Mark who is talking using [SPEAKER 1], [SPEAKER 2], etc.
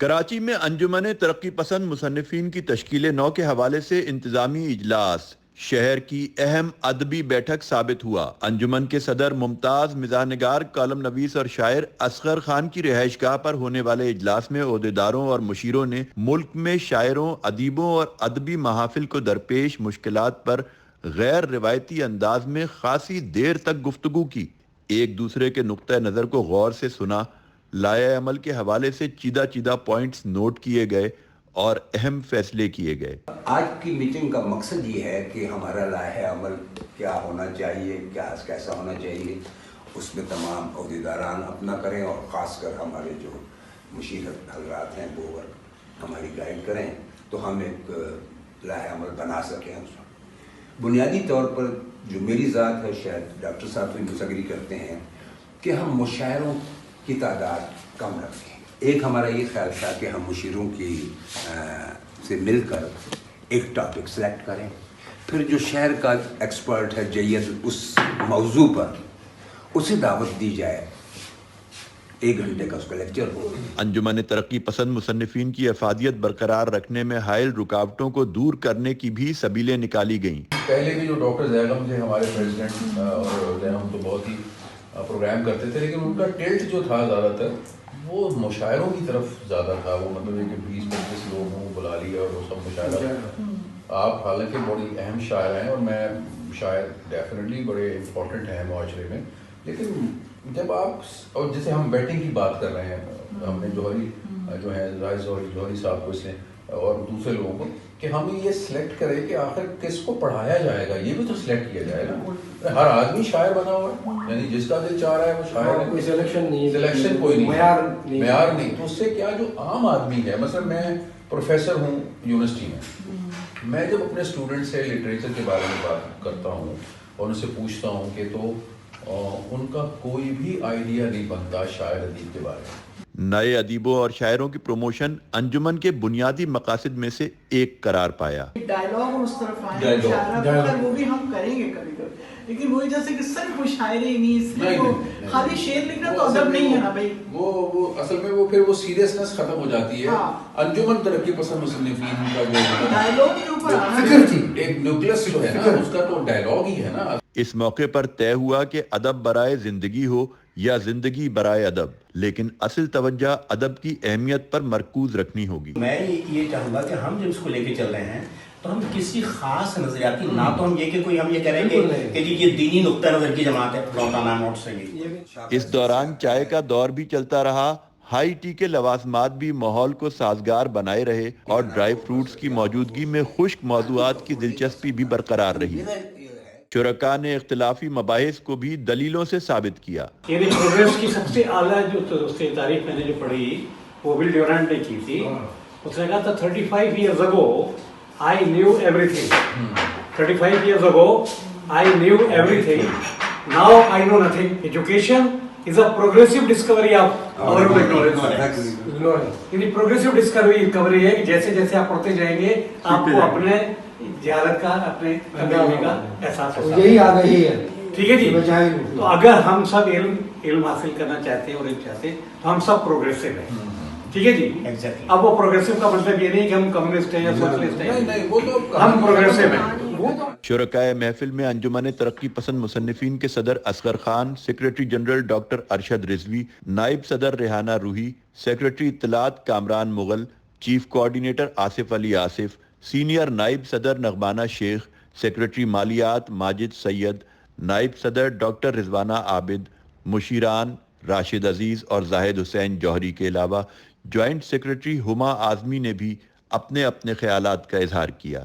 [SPEAKER 1] کراچی میں انجمن ترقی پسند مصنفین کی تشکیل نو کے حوالے سے انتظامی اجلاس شہر کی اہم ادبی بیٹھک ثابت ہوا۔ انجمن کے صدر ممتاز مزاح نگار، کالم نویس اور شاعر اصغر خان کی رہائش گاہ پر ہونے والے اجلاس میں عہدیداروں اور مشیروں نے ملک میں شاعروں، ادیبوں اور ادبی محافل کو درپیش مشکلات پر غیر روایتی انداز میں خاصی دیر تک گفتگو کی، ایک دوسرے کے نقطہ نظر کو غور سے سنا، لائحہ عمل کے حوالے سے چیدہ پوائنٹس نوٹ کیے گئے اور اہم فیصلے کیے گئے۔
[SPEAKER 2] آج کی میٹنگ کا مقصد یہ ہے کہ ہمارا لائحہ عمل کیا ہونا چاہیے، کیسا ہونا چاہیے، اس میں تمام عہدیداران اپنا کریں اور خاص کر ہمارے جو مشیر حضرات ہیں وہ ہماری گائیڈ کریں تو ہم ایک لائحہ عمل بنا سکیں۔ بنیادی طور پر جو میری ذات ہے، شاید ڈاکٹر صاحب بھی مجھ سے ایگری کرتے ہیں کہ ہم مشاعروں کی تعداد کم رکھیں۔ ایک ہمارا یہ خیال تھا کہ ہم مشیروں کی سے مل کر ایک ٹاپک سلیکٹ کریں، پھر جو شہر کا ایکسپرٹ ہے جید اس موضوع پر اسے دعوت دی جائے، 1 گھنٹے کا اس کا لیکچر ہو۔
[SPEAKER 1] انجمن ترقی پسند مصنفین کی افادیت برقرار رکھنے میں حائل رکاوٹوں کو دور کرنے کی بھی سبیلیں نکالی گئیں۔
[SPEAKER 3] پہلے بھی جو ڈاکٹر زیغم تھے ہمارے پریزیڈنٹ، اور ہم تو بہت ہی پروگرام کرتے تھے، لیکن ان کا ٹلٹ جو تھا زیادہ تر وہ مشاعروں کی طرف زیادہ تھا۔ وہ مطلب ہے کہ 20-25 لوگ ہوں بلا لیا اور وہ سب مشاعرہ۔ آپ حالانکہ بڑی اہم شاعر ہیں اور میں شاعر ڈیفینیٹلی بڑے امپورٹنٹ ہیں معاشرے میں، لیکن جب آپ اور جیسے ہم بیٹنگ کی بات کر رہے ہیں، ہم نے جوہری جو ہے جوہری صاحب کو اس نے اور دوسرے لوگوں کو کہ ہم یہ سلیکٹ کریں کہ آخر کس کو پڑھایا جائے گا، یہ بھی تو سلیکٹ کیا جائے گا۔ ہر آدمی شاعر بنا ہوا ہے، یعنی جس کا دل چاہ رہا ہے وہ شاعر ہے،
[SPEAKER 4] کوئی سلیکشن نہیں،
[SPEAKER 3] سلیکشن کوئی نہیں، معیار نہیں۔ تو اس سے کیا جو عام آدمی ہے، مثلا میں پروفیسر ہوں یونیورسٹی میں جب اپنے اسٹوڈنٹ سے لٹریچر کے بارے میں بات کرتا ہوں اور ان سے پوچھتا ہوں کہ تو ان کا کوئی بھی آئیڈیا نہیں بنتا شاعر ادیب کے بارے میں۔
[SPEAKER 1] نئے ادیبوں اور شاعروں کی پروموشن انجمن کے بنیادی مقاصد میں سے ایک قرار پایا۔
[SPEAKER 5] ڈائلاگ اس طرف آئے، مشاعرہ وہ بھی ہم کریں گے کبھی کبھی، لیکن وہی جیسے کہ صرف مشاعرے ہی نہیں، اس میں وہ خالی شعر لکھنا تو ادب نہیں ہے نا بھائی۔
[SPEAKER 3] وہ اصل میں وہ پھر وہ سیریسنس ختم ہو جاتی ہے۔ انجمن ترقی پسند مصنفین کا جو
[SPEAKER 5] ڈائلاگ کے اوپر
[SPEAKER 3] فکر تھی، ایک نیوکلس جو ہے نا اس کا تو ڈائلاگ ہی ہے نا۔
[SPEAKER 1] اس موقع پر طے ہوا کہ ادب برائے زندگی ہو یا زندگی برائے ادب، لیکن اصل توجہ ادب کی اہمیت پر مرکوز رکھنی ہوگی۔
[SPEAKER 6] میں یہ چاہوں گا کہ ہم جب اس کو لے کے چل رہے ہیں تو ہم کسی خاص نظریاتی، نہ تو ہم یہ کہ کوئی ہم یہ کریں گے کہ جی یہ دینی نقطہ نظر کی جماعت ہے فلاں نوٹ سے۔
[SPEAKER 1] اس دوران چائے کا دور بھی چلتا رہا، ہائی ٹی کے لوازمات بھی ماحول کو سازگار بنائے رہے اور ڈرائی فروٹس کی موجودگی میں خشک موضوعات کی دلچسپی بھی برقرار رہی۔ شرکاء نے اختلافی مباحث کو بھی دلیلوں سے ثابت کیا۔
[SPEAKER 4] یعنی پروگریس کی سب سے اعلیٰ جو اس کی تعریف میں نے جو پڑھی وہ ول ڈیورنٹ نے کی تھی، اس نے کہا تھا 35 years ago I knew everything. 35 years ago I knew everything. Now I know nothing. Education is a progressive discovery of our knowledge. یعنی progressive discovery ہے کہ جیسے جیسے آپ پڑھتے جائیں گے آپ کو اپنے جہالت کا، اپنے کمزوری کا احساس ہوگا۔ یہی آگاہی ہے، ٹھیک ہے جی۔ تو اگر ہم سب علم حاصل کرنا چاہتے ہیں اور علم چاہتے ہیں تو ہم سب پروگریسو ہیں، ٹھیک ہے جی۔ اب وہ پروگریسو کا مطلب یہ نہیں کہ ہم کمیونسٹ ہیں یا سوشلسٹ ہیں، ہم پروگریسو ہیں۔
[SPEAKER 1] شرکائے محفل میں انجمن ترقی پسند مصنفین کے صدر Asghar Khan, secretary general doctor Arshad Rizvi, نائب صدر ریحانہ روحی، سیکریٹری اطلاعات کامران مغل، چیف کوآرڈینیٹر آصف علی آصف، سینئر نائب صدر نغمانہ شیخ، سیکریٹری مالیات ماجد سید، نائب صدر ڈاکٹر رضوانہ عابد، مشیران راشد عزیز اور زاہد حسین جوہری کے علاوہ جوائنٹ سیکریٹری ہما اعظمی نے بھی اپنے خیالات کا اظہار کیا۔